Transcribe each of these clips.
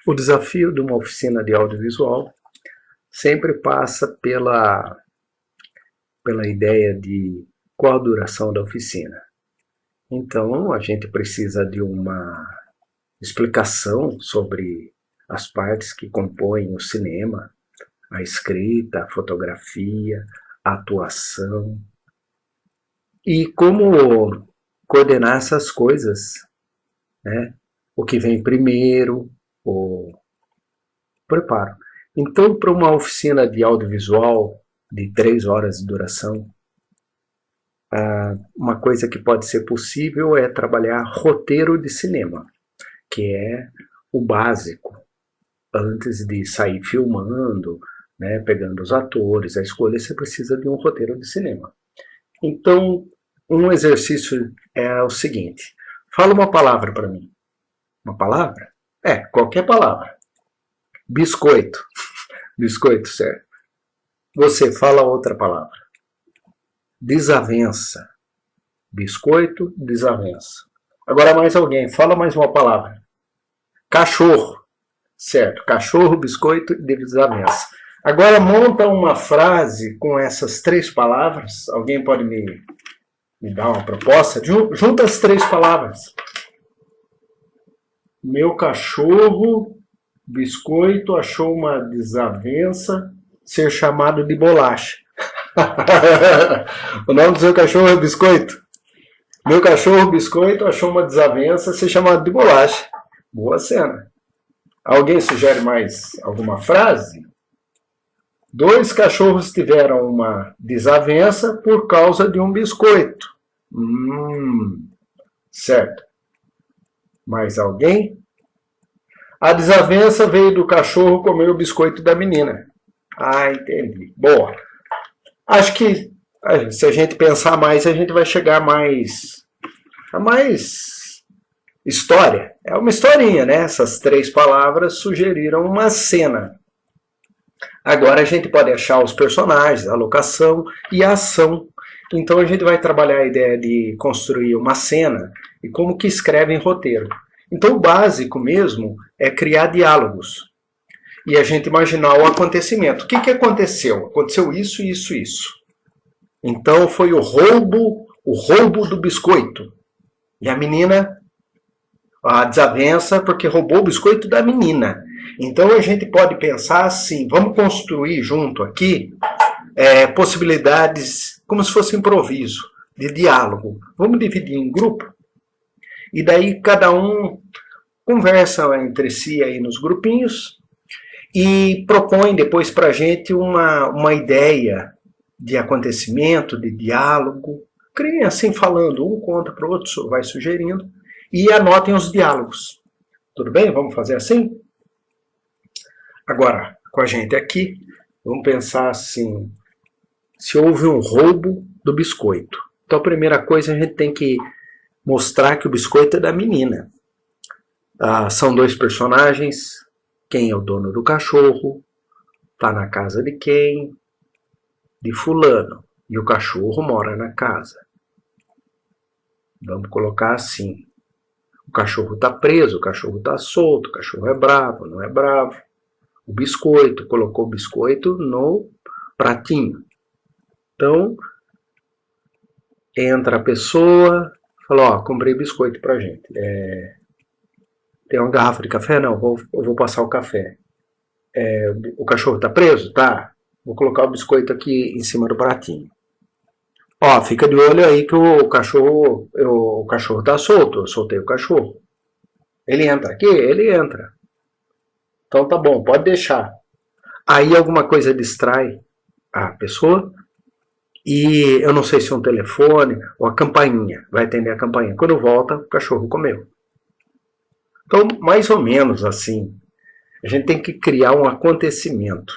O desafio de uma oficina de audiovisual sempre passa pela ideia de qual a duração da oficina. Então, a gente precisa de uma explicação sobre as partes que compõem o cinema, a escrita, a fotografia, a atuação, e como coordenar essas coisas, né? O que vem primeiro, o preparo. Então, para uma oficina de audiovisual de 3 horas de duração, uma coisa que pode ser possível é trabalhar roteiro de cinema, que é o básico, antes de sair filmando, né, pegando os atores, a escolha, você precisa de um roteiro de cinema. Então, um exercício é o seguinte: fala uma palavra para mim. Uma palavra? Qualquer palavra. Biscoito. Biscoito, certo? Você fala outra palavra. Desavença. Biscoito, desavença. Agora mais alguém, fala mais uma palavra. Cachorro. Certo, cachorro, biscoito e desavença. Agora monta uma frase com essas 3 palavras. Alguém pode me dar uma proposta? Junta as 3 palavras. Meu cachorro, biscoito, achou uma desavença ser chamado de bolacha. O nome do seu cachorro é biscoito? Meu cachorro, biscoito, achou uma desavença ser chamado de bolacha. Boa cena. Alguém sugere mais alguma frase? 2 cachorros tiveram uma desavença por causa de um biscoito. Certo. Mais alguém? A desavença veio do cachorro comer o biscoito da menina. Entendi. Boa. Acho que se a gente pensar mais, a gente vai chegar a mais história. É uma historinha, né? Essas 3 palavras sugeriram uma cena. Agora a gente pode achar os personagens, a locação e a ação. Então a gente vai trabalhar a ideia de construir uma cena e como que escreve em roteiro. Então o básico mesmo é criar diálogos e a gente imaginar o acontecimento. O que aconteceu? Aconteceu isso, isso, isso. Então foi o roubo do biscoito. E a menina, a desavença porque roubou o biscoito da menina. Então a gente pode pensar assim, vamos construir junto aqui possibilidades como se fosse improviso, de diálogo. Vamos dividir em grupo e daí cada um conversa entre si aí nos grupinhos e propõe depois para a gente uma ideia de acontecimento, de diálogo. Criem assim falando, um conta para o outro, vai sugerindo e anotem os diálogos. Tudo bem? Vamos fazer assim? Agora, com a gente aqui, vamos pensar assim, se houve um roubo do biscoito. Então a primeira coisa a gente tem que mostrar que o biscoito é da menina. São 2 personagens, quem é o dono do cachorro, está na casa de quem? De fulano. E o cachorro mora na casa. Vamos colocar assim, o cachorro está preso, o cachorro está solto, o cachorro é bravo, não é bravo. O biscoito, colocou o biscoito no pratinho. Então, entra a pessoa, fala, comprei biscoito pra gente. Tem uma garrafa de café? Não, eu vou passar o café. O cachorro tá preso? Tá. Vou colocar o biscoito aqui em cima do pratinho. Fica de olho aí que o cachorro tá solto, eu soltei o cachorro. Ele entra aqui? Ele entra. Então tá bom, pode deixar. Aí alguma coisa distrai a pessoa e eu não sei se é um telefone ou a campainha, vai atender a campainha. Quando volta, o cachorro comeu. Então, mais ou menos assim, a gente tem que criar um acontecimento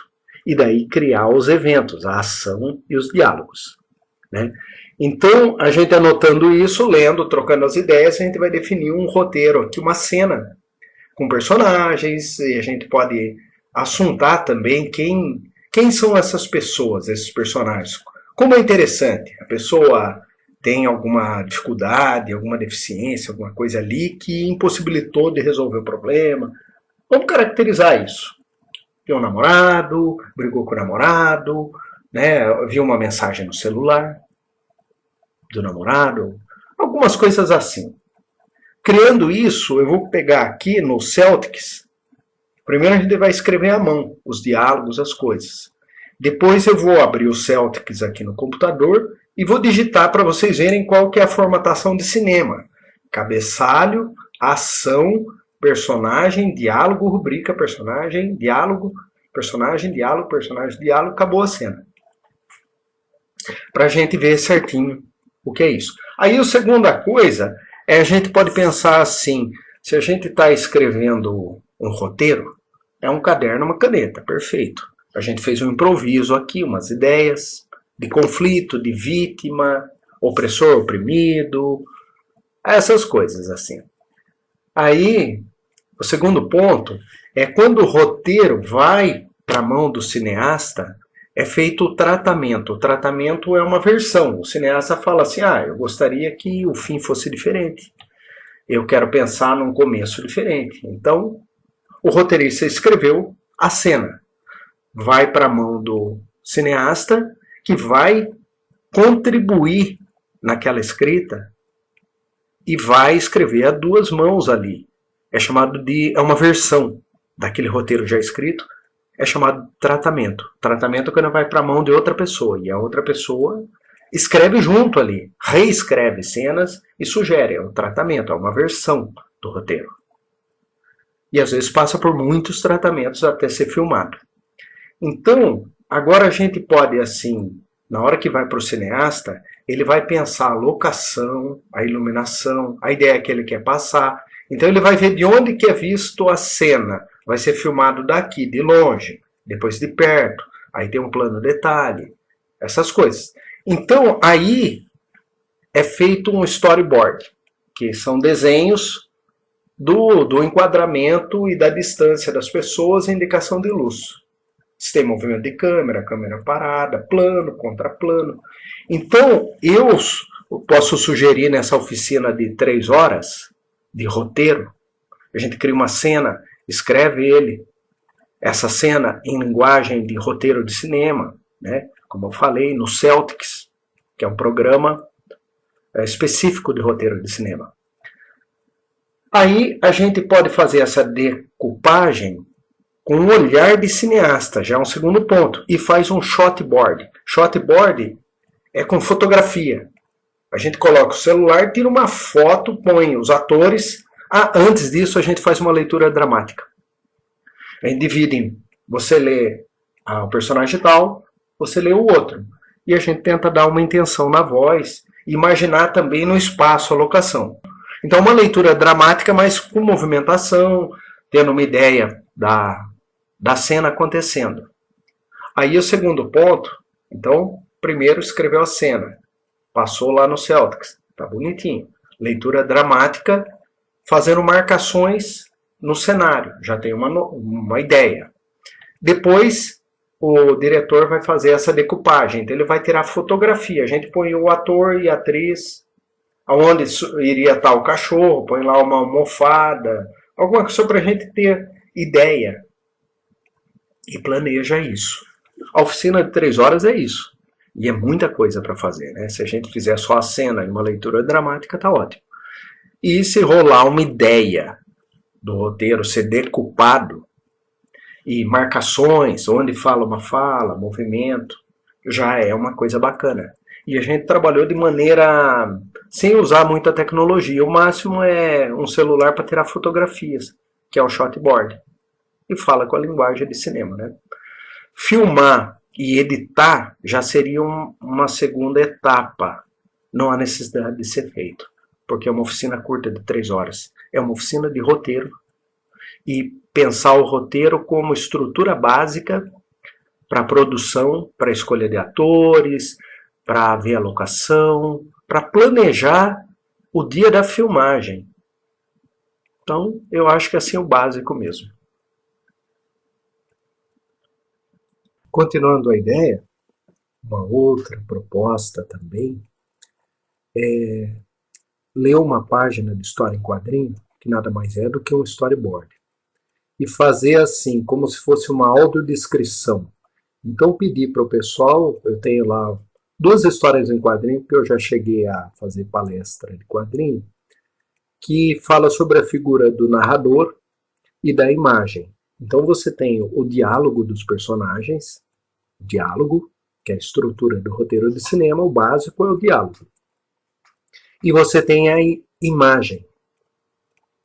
e daí criar os eventos, a ação e os diálogos, né? Então, a gente anotando isso, lendo, trocando as ideias, a gente vai definir um roteiro aqui, uma cena com personagens, e a gente pode assuntar também quem são essas pessoas, esses personagens. Como é interessante, a pessoa tem alguma dificuldade, alguma deficiência, alguma coisa ali que impossibilitou de resolver o problema, Vamos caracterizar isso. Viu um namorado, brigou com o namorado, né? Viu uma mensagem no celular do namorado, algumas coisas assim. Criando isso, eu vou pegar aqui no Celtics. Primeiro a gente vai escrever à mão os diálogos, as coisas. Depois eu vou abrir o Celtics aqui no computador e vou digitar para vocês verem qual que é a formatação de cinema. Cabeçalho, ação, personagem, diálogo, rubrica, personagem, diálogo, personagem, diálogo, personagem, diálogo, acabou a cena. Para a gente ver certinho o que é isso. Aí a segunda coisa é a gente pode pensar assim, se a gente está escrevendo um roteiro, é um caderno, uma caneta, perfeito. A gente fez um improviso aqui, umas ideias de conflito, de vítima, opressor, oprimido, essas coisas assim. Aí, o segundo ponto é quando o roteiro vai para a mão do cineasta, é feito o tratamento. O tratamento é uma versão. O cineasta fala assim, eu gostaria que o fim fosse diferente. Eu quero pensar num começo diferente. Então, o roteirista escreveu a cena. Vai para a mão do cineasta, que vai contribuir naquela escrita e vai escrever a duas mãos ali. É uma versão daquele roteiro já escrito, é chamado de tratamento. Tratamento é quando vai para a mão de outra pessoa, e a outra pessoa escreve junto ali, reescreve cenas e sugere. É um tratamento, é uma versão do roteiro. E às vezes passa por muitos tratamentos até ser filmado. Então, agora a gente pode, assim, na hora que vai para o cineasta, ele vai pensar a locação, a iluminação, a ideia que ele quer passar. Então ele vai ver de onde que é visto a cena. Vai ser filmado daqui, de longe, depois de perto. Aí tem um plano detalhe, essas coisas. Então aí é feito um storyboard, que são desenhos do enquadramento e da distância das pessoas e indicação de luz. Se tem movimento de câmera, câmera parada, plano, contraplano. Então, eu posso sugerir nessa oficina de 3 horas de roteiro, a gente cria uma cena, escreve essa cena em linguagem de roteiro de cinema, né? Como eu falei, no Celtics, que é um programa específico de roteiro de cinema. Aí a gente pode fazer essa decupagem com um olhar de cineasta, já é um segundo ponto, e faz um shotboard. Shotboard é com fotografia. A gente coloca o celular, tira uma foto, põe os atores. Antes disso, a gente faz uma leitura dramática. A gente divide em você lê o personagem tal, você lê o outro. E a gente tenta dar uma intenção na voz, imaginar também no espaço a locação. Então, uma leitura dramática, mas com movimentação, tendo uma ideia da cena acontecendo. Aí o segundo ponto, então, primeiro escreveu a cena, passou lá no Celtics, tá bonitinho. Leitura dramática, fazendo marcações no cenário, já tem uma ideia. Depois, o diretor vai fazer essa decupagem, então ele vai tirar fotografia, a gente põe o ator e a atriz, aonde iria estar o cachorro, põe lá uma almofada, alguma coisa para a gente ter ideia. E planeja isso. A oficina de 3 horas é isso. E é muita coisa para fazer, né? Se a gente fizer só a cena e uma leitura dramática, tá ótimo. E se rolar uma ideia do roteiro ser decupado, e marcações, onde fala uma fala, movimento, já é uma coisa bacana. E a gente trabalhou de maneira sem usar muita tecnologia. O máximo é um celular para tirar fotografias, que é o shotboard. E fala com a linguagem de cinema, né? Filmar e editar já seria uma segunda etapa. Não há necessidade de ser feito, porque é uma oficina curta de 3 horas. É uma oficina de roteiro e pensar o roteiro como estrutura básica para a produção, para a escolha de atores, para ver a locação, para planejar o dia da filmagem. Então, eu acho que assim é o básico mesmo. Continuando a ideia, uma outra proposta também é ler uma página de história em quadrinho, que nada mais é do que um storyboard. e fazer assim, como se fosse uma audiodescrição. Então pedi para o pessoal, eu tenho lá 2 histórias em quadrinho, porque eu já cheguei a fazer palestra de quadrinho, que fala sobre a figura do narrador e da imagem. Então você tem o diálogo dos personagens, diálogo, que é a estrutura do roteiro de cinema, o básico é o diálogo. E você tem a imagem,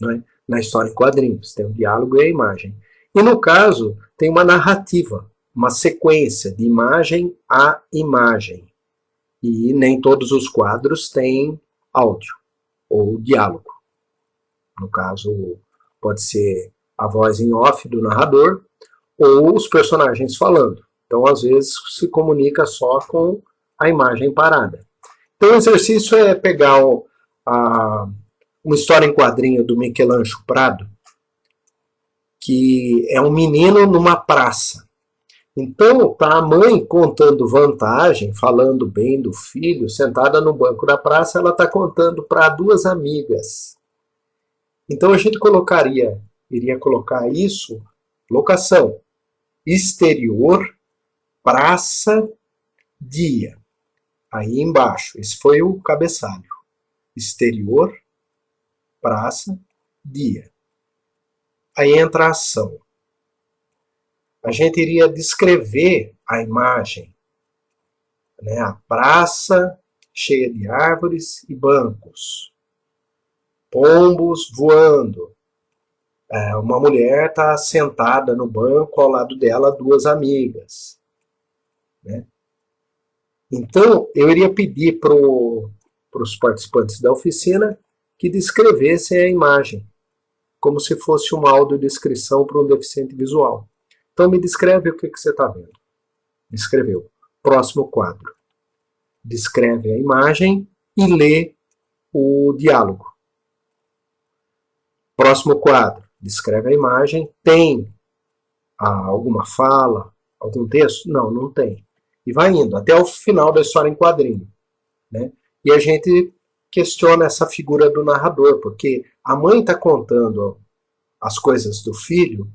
né? Na história em quadrinhos, tem o diálogo e a imagem. E no caso, tem uma narrativa, uma sequência de imagem a imagem. E nem todos os quadros têm áudio ou diálogo. No caso, pode ser a voz em off do narrador ou os personagens falando. Então, às vezes, se comunica só com a imagem parada. Então, o exercício é pegar uma história em quadrinho do Michelangelo Prado, que é um menino numa praça. Então, tá a mãe contando vantagem, falando bem do filho, sentada no banco da praça, ela está contando para 2 amigas. Então, a gente iria colocar isso, locação, exterior, praça, dia. Aí embaixo, esse foi o cabeçalho. Exterior, praça, dia. Aí entra a ação. A gente iria descrever a imagem, né? A praça cheia de árvores e bancos, pombos voando. Uma mulher está sentada no banco, ao lado dela 2 amigas. Né? Então, eu iria pedir para os participantes da oficina que descrevessem a imagem, como se fosse uma audiodescrição para um deficiente visual. Então, me descreve o que você está vendo. Descreveu. Próximo quadro. Descreve a imagem e lê o diálogo. Próximo quadro. Descreve a imagem. Tem alguma fala, algum texto? Não, não tem. E vai indo até o final da história em quadrinho. Né? E a gente questiona essa figura do narrador, porque a mãe está contando as coisas do filho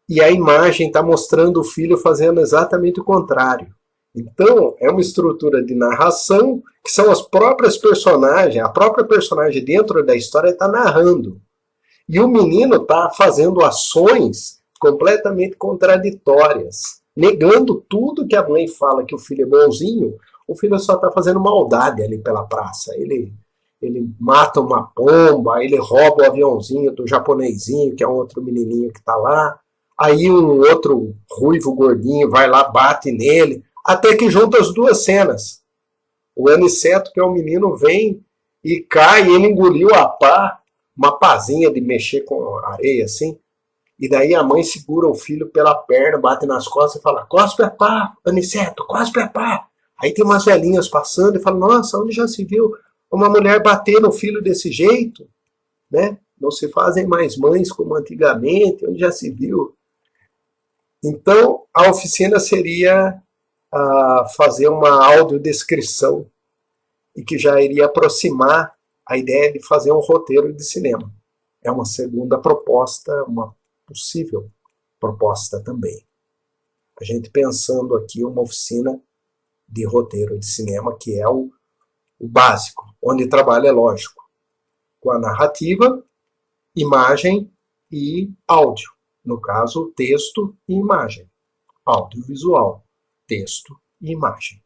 e a imagem está mostrando o filho fazendo exatamente o contrário. Então, é uma estrutura de narração que são as próprias personagens, a própria personagem dentro da história está narrando. E o menino está fazendo ações completamente contraditórias, negando tudo que a mãe fala que o filho é bonzinho, o filho só está fazendo maldade ali pela praça. Ele mata uma pomba, ele rouba o aviãozinho do japonesinho, que é um outro menininho que está lá. Aí um outro ruivo gordinho vai lá, bate nele, até que junta as 2 cenas. O Aniceto, que é o menino, vem e cai, ele engoliu a pá, uma pazinha de mexer com areia assim, e daí a mãe segura o filho pela perna, bate nas costas e fala: cospe a pá, Aniceto, cospe a pá. Aí tem umas velhinhas passando e falam: nossa, onde já se viu uma mulher bater no filho desse jeito? Né? Não se fazem mais mães como antigamente, onde já se viu? Então, a oficina seria fazer uma audiodescrição e que já iria aproximar a ideia de fazer um roteiro de cinema. É uma segunda proposta, uma possível proposta também. A gente pensando aqui uma oficina de roteiro de cinema, que é o básico, onde trabalha, lógico, com a narrativa, imagem e áudio. No caso, texto e imagem. Audiovisual, texto e imagem.